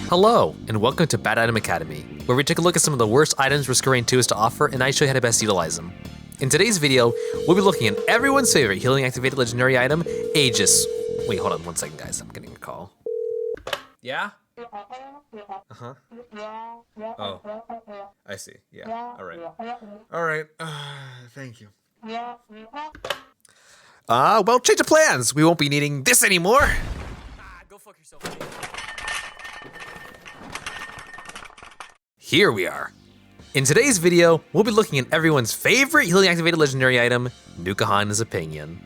Hello, and welcome to Bad Item Academy, where we take a look at some of the worst items Risk of Rain 2 has to offer, and I show you how to best utilize them. In today's video, we'll be looking at everyone's favorite healing activated legendary item, Aegis. Wait, hold on one second, guys. I'm getting a call. Yeah? Uh-huh. Oh. I see. Yeah. Alright. Alright. Thank you. Well, change of plans. We won't be needing this anymore. Go fuck yourself. Here we are. In today's video, we'll be looking at everyone's favorite healing activated legendary item, Nuka Hana's Opinion.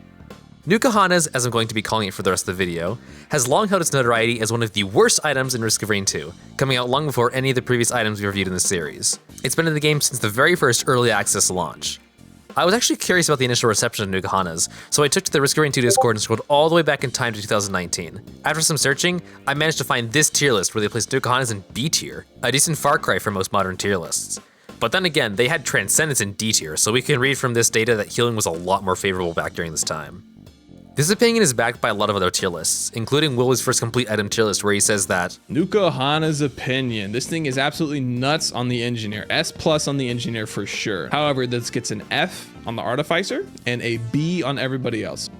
Nuka Hana's, as I'm going to be calling it for the rest of the video, has long held its notoriety as one of the worst items in Risk of Rain 2, coming out long before any of the previous items we reviewed in this series. It's been in the game since the very first early access launch. I was actually curious about the initial reception of Nuka Hana's, so I took to the Risk of Rain 2 Discord and scrolled all the way back in time to 2019. After some searching, I managed to find this tier list where they placed Nuka Hana's in B tier, a decent far cry from most modern tier lists. But then again, they had Transcendence in D tier, so we can read from this data that healing was a lot more favorable back during this time. This opinion is backed by a lot of other tier lists, including Will's first complete item tier list where he says that Nuka Hana's Opinion. This thing is absolutely nuts on the Engineer. S+ on the Engineer for sure. However, this gets an F on the Artificer and a B on everybody else.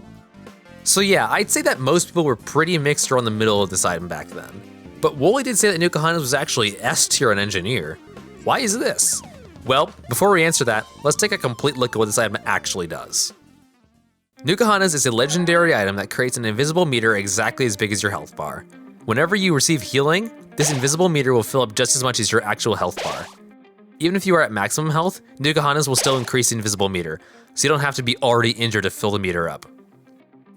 So yeah, I'd say that most people were pretty mixed around the middle of this item back then. But Wooly did say that Nuka Hana's was actually S tier on Engineer. Why is this? Well, before we answer that, let's take a complete look at what this item actually does. Nuka Hana's is a legendary item that creates an invisible meter exactly as big as your health bar. Whenever you receive healing, this invisible meter will fill up just as much as your actual health bar. Even if you are at maximum health, Nuka Hana's will still increase the invisible meter, so you don't have to be already injured to fill the meter up.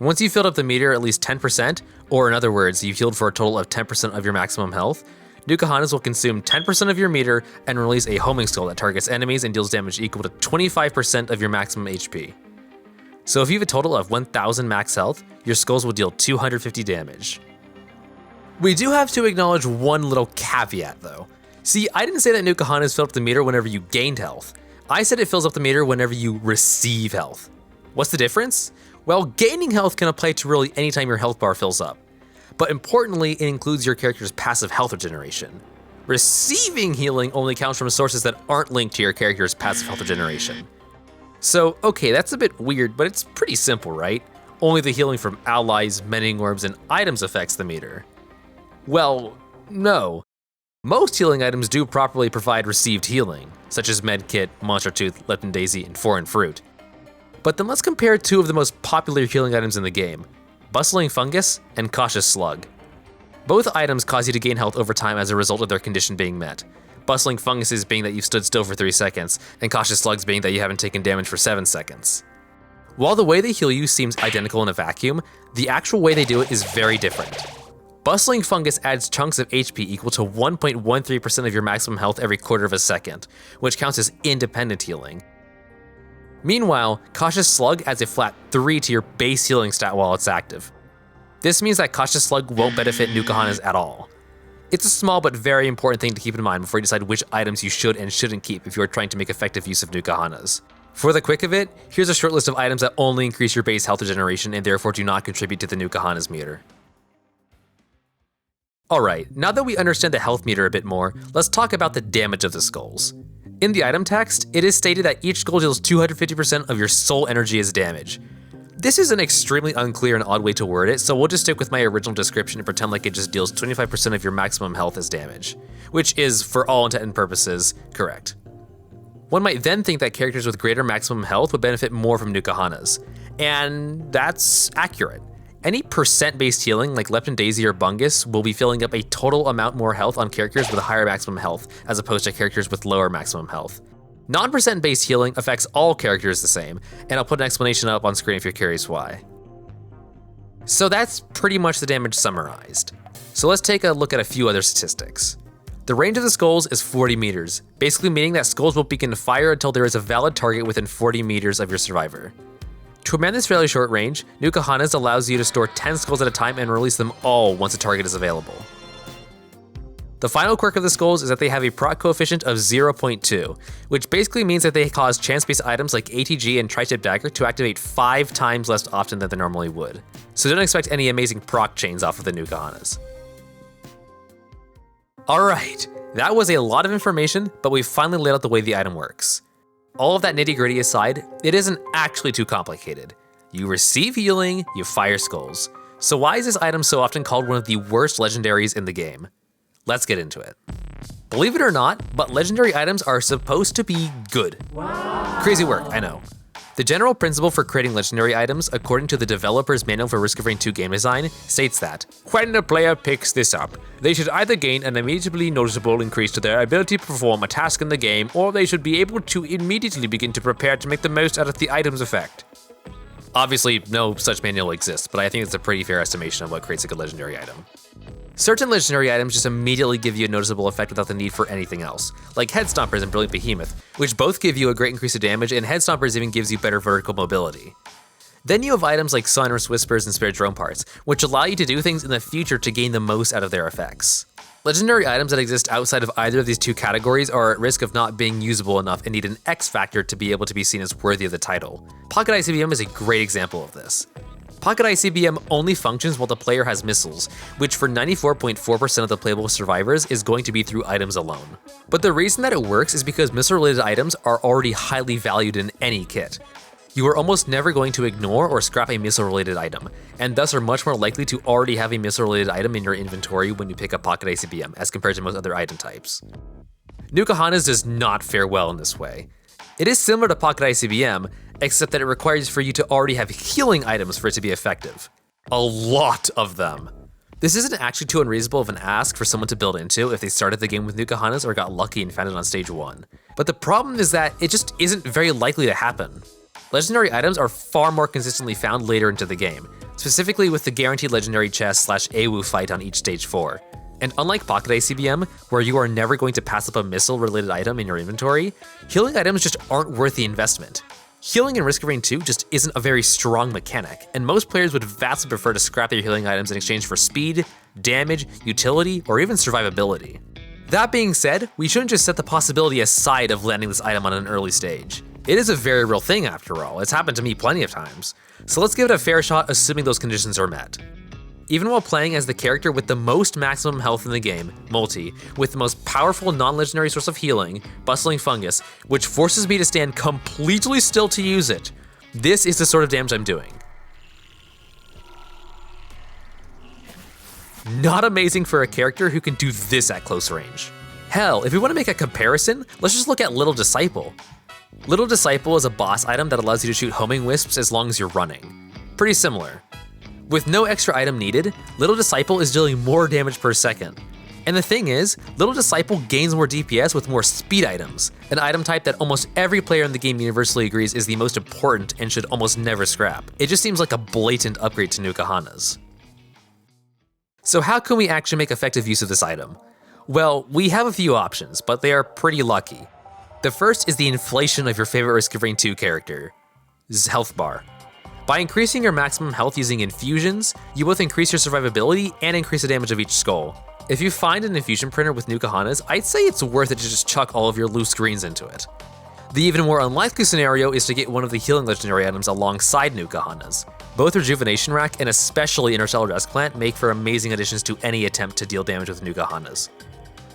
Once you've filled up the meter at least 10%, or in other words, you've healed for a total of 10% of your maximum health, Nuka Hana's will consume 10% of your meter and release a homing skull that targets enemies and deals damage equal to 25% of your maximum HP. So if you have a total of 1000 max health, your skulls will deal 250 damage. We do have to acknowledge one little caveat though. See, I didn't say that Nuka Hana's filled up the meter whenever you gained health. I said it fills up the meter whenever you receive health. What's the difference? Well, gaining health can apply to really any time your health bar fills up. But importantly, it includes your character's passive health regeneration. Receiving healing only counts from sources that aren't linked to your character's passive health regeneration. So, okay, that's a bit weird, but it's pretty simple, right? Only the healing from allies, mending orbs, and items affects the meter. Well, no. Most healing items do properly provide received healing, such as Medkit, Monster Tooth, Lepton Daisy, and Foreign Fruit. But then let's compare two of the most popular healing items in the game, Bustling Fungus and Cautious Slug. Both items cause you to gain health over time as a result of their condition being met. Bustling Funguses being that you've stood still for 3 seconds, and Cautious Slugs being that you haven't taken damage for 7 seconds. While the way they heal you seems identical in a vacuum, the actual way they do it is very different. Bustling Fungus adds chunks of HP equal to 1.13% of your maximum health every quarter of a second, which counts as independent healing. Meanwhile, Cautious Slug adds a flat 3 to your base healing stat while it's active. This means that Cautious Slug won't benefit Nuka Hana's at all. It's a small but very important thing to keep in mind before you decide which items you should and shouldn't keep if you are trying to make effective use of Nuka Hana's. For the quick of it, here's a short list of items that only increase your base health regeneration and therefore do not contribute to the Nuka Hana's meter. Alright, now that we understand the health meter a bit more, let's talk about the damage of the skulls. In the item text, it is stated that each skull deals 250% of your soul energy as damage. This is an extremely unclear and odd way to word it, so we'll just stick with my original description and pretend like it just deals 25% of your maximum health as damage, which is, for all intent and purposes, correct. One might then think that characters with greater maximum health would benefit more from Nuka Hana's, and that's accurate. Any percent-based healing, like Lepton Daisy or Bungus, will be filling up a total amount more health on characters with a higher maximum health, as opposed to characters with lower maximum health. Non-percent based healing affects all characters the same, and I'll put an explanation up on screen if you're curious why. So that's pretty much the damage summarized. So let's take a look at a few other statistics. The range of the skulls is 40 meters, basically meaning that skulls will begin to fire until there is a valid target within 40 meters of your survivor. To command this fairly short range, Nuka Hana's allows you to store 10 skulls at a time and release them all once a target is available. The final quirk of the skulls is that they have a proc coefficient of 0.2, which basically means that they cause chance-based items like ATG and Tri-Tip Dagger to activate 5 times less often than they normally would. So don't expect any amazing proc chains off of the Nuka Hana's. Alright, that was a lot of information, but we finally laid out the way the item works. All of that nitty-gritty aside, it isn't actually too complicated. You receive healing, you fire skulls. So why is this item so often called one of the worst legendaries in the game? Let's get into it. Believe it or not, but legendary items are supposed to be good. Wow. Crazy work, I know. The general principle for creating legendary items, according to the developer's manual for Risk of Rain 2 game design, states that when a player picks this up, they should either gain an immediately noticeable increase to their ability to perform a task in the game, or they should be able to immediately begin to prepare to make the most out of the item's effect. Obviously, no such manual exists, but I think it's a pretty fair estimation of what creates a good legendary item. Certain legendary items just immediately give you a noticeable effect without the need for anything else, like Head Stompers and Brilliant Behemoth, which both give you a great increase of damage, and Head Stompers even gives you better vertical mobility. Then you have items like Sonorous Whispers and Spare Drone Parts, which allow you to do things in the future to gain the most out of their effects. Legendary items that exist outside of either of these two categories are at risk of not being usable enough and need an X factor to be able to be seen as worthy of the title. Pocket ICBM is a great example of this. Pocket ICBM only functions while the player has missiles, which for 94.4% of the playable survivors is going to be through items alone. But the reason that it works is because missile-related items are already highly valued in any kit. You are almost never going to ignore or scrap a missile-related item, and thus are much more likely to already have a missile-related item in your inventory when you pick up Pocket ICBM as compared to most other item types. Nuka Hana's does not fare well in this way. It is similar to Pocket ICBM, except that it requires for you to already have healing items for it to be effective. A lot of them. This isn't actually too unreasonable of an ask for someone to build into if they started the game with Nuka Hana's or got lucky and found it on stage 1. But the problem is that it just isn't very likely to happen. Legendary items are far more consistently found later into the game, specifically with the guaranteed legendary chest / AWU fight on each stage 4. And unlike Pocket ICBM, where you are never going to pass up a missile-related item in your inventory, healing items just aren't worth the investment. Healing in Risk of Rain 2 just isn't a very strong mechanic, and most players would vastly prefer to scrap their healing items in exchange for speed, damage, utility, or even survivability. That being said, we shouldn't just set the possibility aside of landing this item on an early stage. It is a very real thing after all, it's happened to me plenty of times, so let's give it a fair shot assuming those conditions are met. Even while playing as the character with the most maximum health in the game, Multi, with the most powerful non-legendary source of healing, Bustling Fungus, which forces me to stand completely still to use it, this is the sort of damage I'm doing. Not amazing for a character who can do this at close range. Hell, if we want to make a comparison, let's just look at Little Disciple. Little Disciple is a boss item that allows you to shoot homing wisps as long as you're running. Pretty similar. With no extra item needed, Little Disciple is dealing more damage per second. And the thing is, Little Disciple gains more DPS with more speed items, an item type that almost every player in the game universally agrees is the most important and should almost never scrap. It just seems like a blatant upgrade to Nuka Hana's. So how can we actually make effective use of this item? Well, we have a few options, but they are pretty lucky. The first is the inflation of your favorite Risk of Rain 2 character, his health bar. By increasing your maximum health using infusions, you both increase your survivability and increase the damage of each skull. If you find an infusion printer with Nuka Hana's, I'd say it's worth it to just chuck all of your loose greens into it. The even more unlikely scenario is to get one of the healing legendary items alongside Nuka Hana's. Both Rejuvenation Rack and especially Interstellar Dusk Plant make for amazing additions to any attempt to deal damage with Nuka Hana's.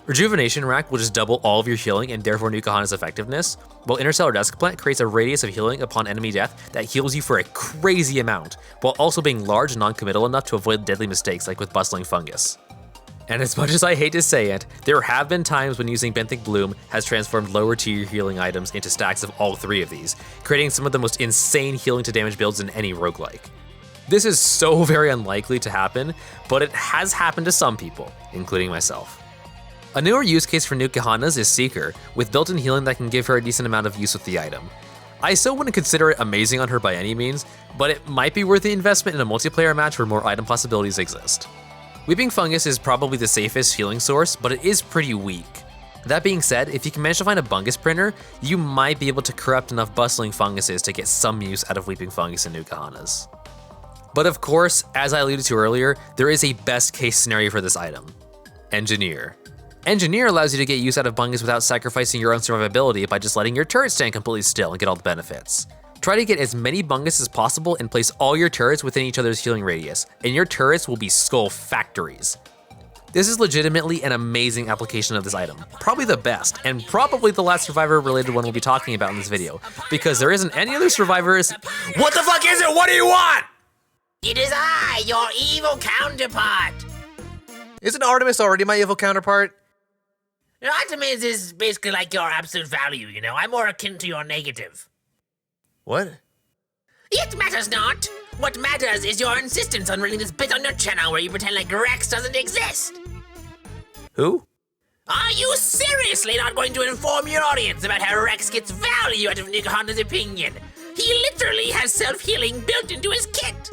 Rejuvenation Rack will just double all of your healing and therefore Nuka Hana's effectiveness, while Interstellar Dusk Plant creates a radius of healing upon enemy death that heals you for a crazy amount, while also being large and non-committal enough to avoid deadly mistakes like with Bustling Fungus. And as much as I hate to say it, there have been times when using Benthic Bloom has transformed lower tier healing items into stacks of all three of these, creating some of the most insane healing to damage builds in any roguelike. This is so very unlikely to happen, but it has happened to some people, including myself. A newer use case for Nuka Hana's is Seeker, with built-in healing that can give her a decent amount of use with the item. I still wouldn't consider it amazing on her by any means, but it might be worth the investment in a multiplayer match where more item possibilities exist. Weeping Fungus is probably the safest healing source, but it is pretty weak. That being said, if you can manage to find a Bungus printer, you might be able to corrupt enough Bustling Funguses to get some use out of Weeping Fungus and Nuka Hana's. But of course, as I alluded to earlier, there is a best case scenario for this item. Engineer. Engineer allows you to get use out of Bungus without sacrificing your own survivability by just letting your turrets stand completely still and get all the benefits. Try to get as many Bungus as possible and place all your turrets within each other's healing radius, and your turrets will be skull factories. This is legitimately an amazing application of this item. Probably the best, and probably the last Survivor-related one we'll be talking about in this video, because there isn't any other Survivors. What the fuck is it? What do you want? It is I, your evil counterpart. Isn't Artemis already my evil counterpart? Artemis is basically like your absolute value, you know? I'm more akin to your negative. What? It matters not. What matters is your insistence on running this bit on your channel where you pretend like Rex doesn't exist. Who? Are you seriously not going to inform your audience about how Rex gets value out of Nuka Honda's opinion? He literally has self-healing built into his kit.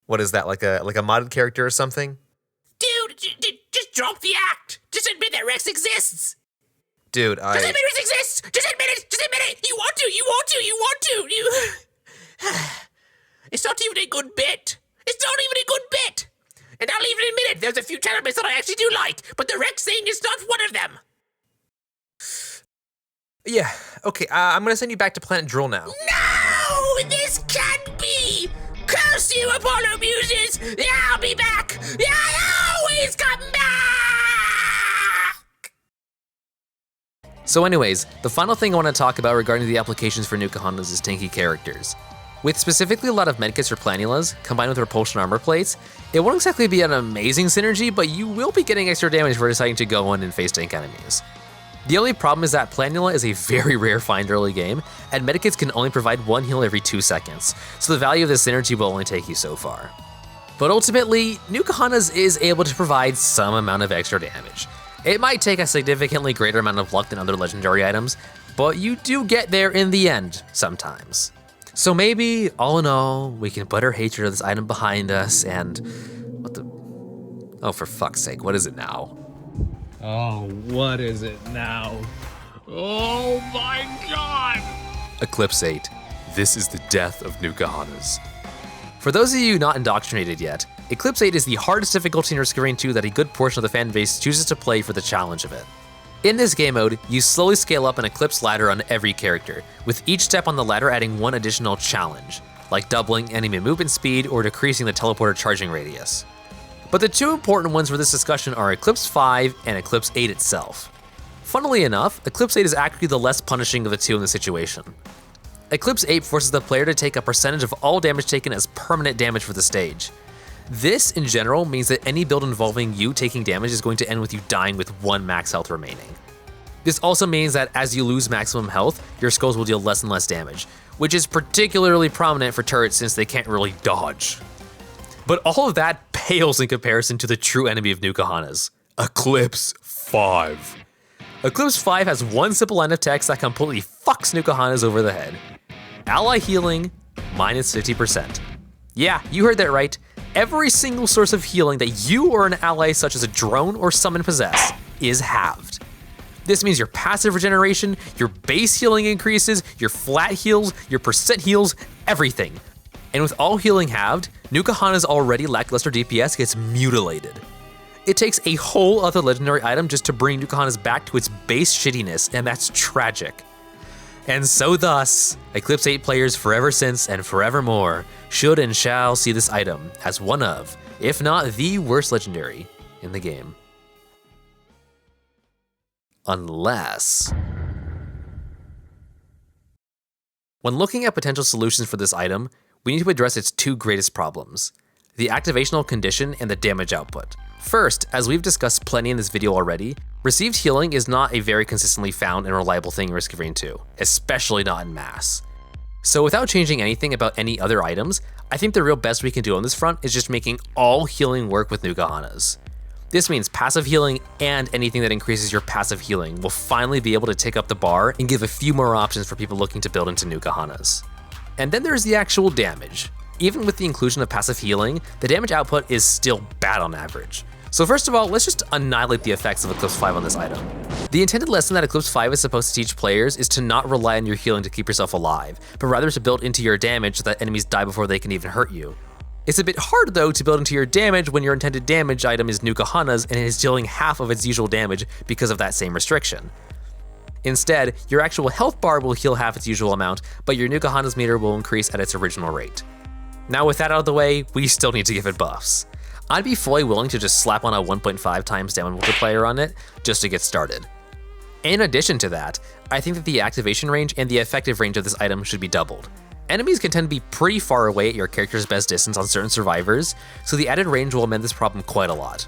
What is that, like a modded character or something? Dude, just drop the act. Just admit that Rex exists. Dude, Just admit Rex exists. Just admit it. Just admit it. You want to. You want to. You want to. You. It's not even a good bit. It's not even a good bit. And I'll even admit it. There's a few channel bits that I actually do like, but the Rex thing is not one of them. Yeah, okay, I'm gonna send you back to Planet Drill now. No! This can't be! Curse you, Apollo Muses! I'll be back! I always come back! So anyways, the final thing I want to talk about regarding the applications for Nuka Hondas is tanky characters. With specifically a lot of medkits or planulas, combined with repulsion armor plates, it won't exactly be an amazing synergy, but you will be getting extra damage for deciding to go in and face tank enemies. The only problem is that planula is a very rare find early game, and medikits can only provide one heal every 2 seconds, so the value of this synergy will only take you so far. But ultimately, Nuka Hondas is able to provide some amount of extra damage. It might take a significantly greater amount of luck than other legendary items, but you do get there in the end sometimes. So maybe, all in all, we can put our hatred of this item behind us and... what the... oh, for fuck's sake, what is it now? Oh, what is it now? Oh my god! Eclipse 8. This is the death of Nuka Hondas. For those of you not indoctrinated yet, Eclipse 8 is the hardest difficulty in Risk of Rain 2 that a good portion of the fan base chooses to play for the challenge of it. In this game mode, you slowly scale up an Eclipse ladder on every character, with each step on the ladder adding one additional challenge, like doubling enemy movement speed or decreasing the teleporter charging radius. But the two important ones for this discussion are Eclipse 5 and Eclipse 8 itself. Funnily enough, Eclipse 8 is actually the less punishing of the two in this situation. Eclipse 8 forces the player to take a percentage of all damage taken as permanent damage for the stage. This, in general, means that any build involving you taking damage is going to end with you dying with 1 max health remaining. This also means that as you lose maximum health, your skulls will deal less and less damage, which is particularly prominent for turrets since they can't really dodge. But all of that pales in comparison to the true enemy of Nuka Hondas, Eclipse 5. Eclipse 5 has one simple line of text that completely fucks Nuka Hondas over the head. Ally healing, minus 50%. Yeah, you heard that right. Every single source of healing that you or an ally such as a drone or summon possess is halved. This means your passive regeneration, your base healing increases, your flat heals, your percent heals, everything. And with all healing halved, Nuka Honda's already lackluster DPS gets mutilated. It takes a whole other legendary item just to bring Nuka Honda's back to its base shittiness, and that's tragic. And so thus, Eclipse 8 players forever since and forevermore should and shall see this item as one of, if not the worst legendary in the game. Unless... when looking at potential solutions for this item, we need to address its two greatest problems: the activational condition and the damage output. First, as we've discussed plenty in this video already, received healing is not a very consistently found and reliable thing in Risk of Rain 2, especially not in mass. So without changing anything about any other items, I think the real best we can do on this front is just making all healing work with Nuka Hondas. This means passive healing and anything that increases your passive healing will finally be able to take up the bar and give a few more options for people looking to build into Nuka Hondas. And then there's the actual damage. Even with the inclusion of passive healing, the damage output is still bad on average. So first of all, let's just annihilate the effects of Eclipse 5 on this item. The intended lesson that Eclipse 5 is supposed to teach players is to not rely on your healing to keep yourself alive, but rather to build into your damage so that enemies die before they can even hurt you. It's a bit hard though to build into your damage when your intended damage item is Nuka Honda's and it is dealing half of its usual damage because of that same restriction. Instead, your actual health bar will heal half its usual amount, but your Nuka Honda's meter will increase at its original rate. Now with that out of the way, we still need to give it buffs. I'd be fully willing to just slap on a 1.5 times damage multiplier on it just to get started. In addition to that, I think that the activation range and the effective range of this item should be doubled. Enemies can tend to be pretty far away at your character's best distance on certain survivors, so the added range will amend this problem quite a lot.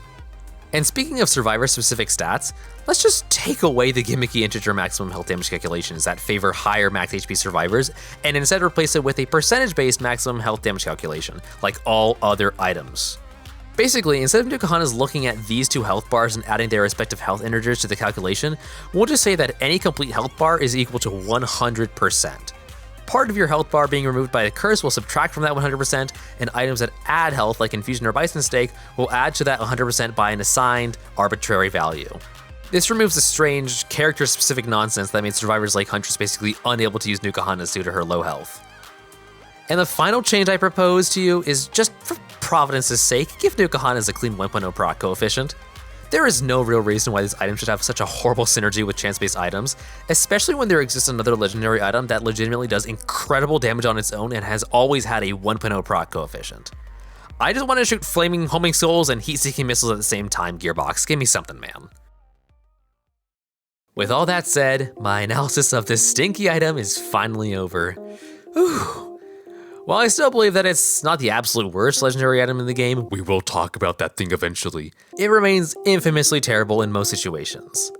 And speaking of survivor-specific stats, let's just take away the gimmicky integer maximum health damage calculations that favor higher max HP survivors, and instead replace it with a percentage-based maximum health damage calculation, like all other items. Basically, instead of Nuka-Hana's looking at these two health bars and adding their respective health integers to the calculation, we'll just say that any complete health bar is equal to 100%. Part of your health bar being removed by a curse will subtract from that 100%, and items that add health, like Infusion or Bison Steak, will add to that 100% by an assigned, arbitrary value. This removes the strange, character-specific nonsense that made survivors like Huntress basically unable to use Nuka-Hana's due to her low health. And the final change I propose to you is, just for Providence's sake, give Nuka-Hana's a clean 1.0 proc coefficient. There is no real reason why these items should have such a horrible synergy with chance-based items, especially when there exists another legendary item that legitimately does incredible damage on its own and has always had a 1.0 proc coefficient. I just want to shoot flaming homing souls and heat-seeking missiles at the same time, Gearbox. Give me something, man. With all that said, my analysis of this stinky item is finally over. Whew. While I still believe that it's not the absolute worst legendary item in the game, we will talk about that thing eventually, it remains infamously terrible in most situations.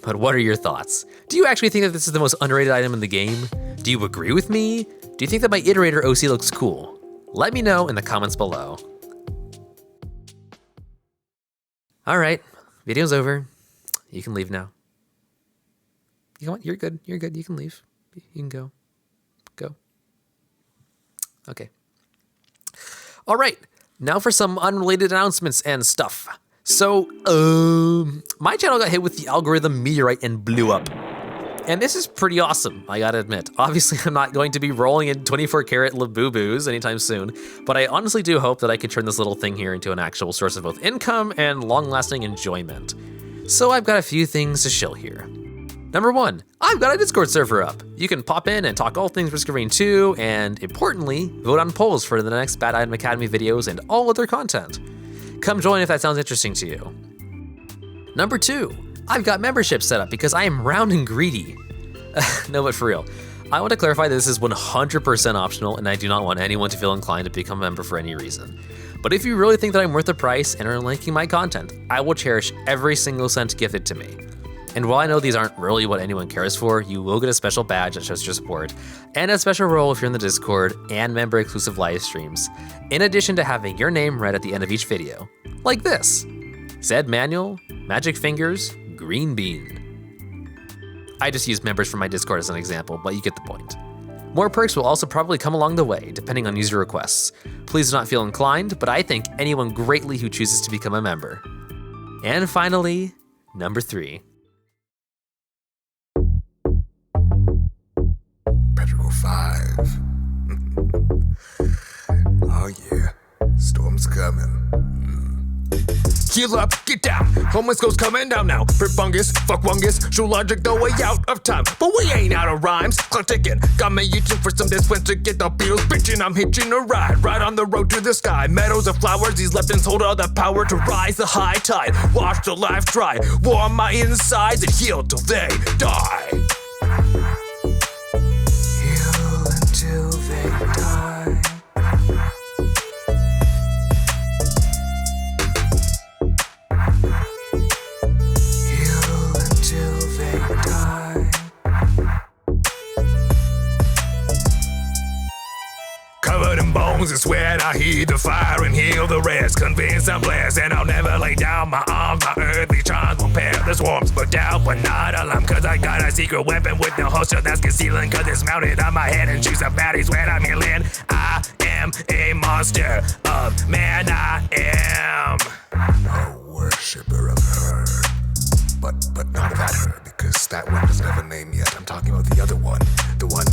But what are your thoughts? Do you actually think that this is the most underrated item in the game? Do you agree with me? Do you think that my Iterator OC looks cool? Let me know in the comments below. Alright, video's over. You can leave now. You know what? You're good. You can leave. You can go. Go. Okay. All right, now for some unrelated announcements and stuff. So, my channel got hit with the algorithm meteorite and blew up. And this is pretty awesome, I gotta admit. Obviously, I'm not going to be rolling in 24 karat Labubu's anytime soon, but I honestly do hope that I can turn this little thing here into an actual source of both income and long-lasting enjoyment. So I've got a few things to shill here. Number 1, I've got a Discord server up. You can pop in and talk all things Risk of Rain 2, and importantly, vote on polls for the next Bad Item Academy videos and all other content. Come join if that sounds interesting to you. Number 2, I've got membership set up because I am round and greedy. No, but for real, I want to clarify that this is 100% optional, and I do not want anyone to feel inclined to become a member for any reason. But if you really think that I'm worth the price and are liking my content, I will cherish every single cent gifted to me. And while I know these aren't really what anyone cares for, you will get a special badge that shows your support, and a special role if you're in the Discord, and member-exclusive live streams, in addition to having your name read at the end of each video. Like this: Zed Manual, Magic Fingers, Green Bean. I just used members from my Discord as an example, but you get the point. More perks will also probably come along the way, depending on user requests. Please do not feel inclined, but I thank anyone greatly who chooses to become a member. And finally, number 3. 5. Oh yeah, storm's coming. Heal up, get down. Homeless ghost coming down now. Rip fungus, fuck wungus. True logic, the way out of time. But we ain't out of rhymes. Clock ticking. Got me itching for some dispense to get the feels. Bitchin', I'm hitching a ride. Right on the road to the sky. Meadows of flowers. These leptons hold all the power to rise the high tide. Wash the life dry. Warm my insides and heal till they die. Heal until they die. Covered in bones and sweat, I heed the fire and heal the rest. Convinced I'm blessed, and I'll never lay down my arms. My earthly charms will pair the swarms, but doubt but not alarm. Cause I got a secret weapon with no holster that's concealing. Cause it's mounted on my head and shoots up baddies when I'm healing. I am a monster of man, I am a worshipper of her. But not that her, because that one was never named yet. I'm talking about the other one, the one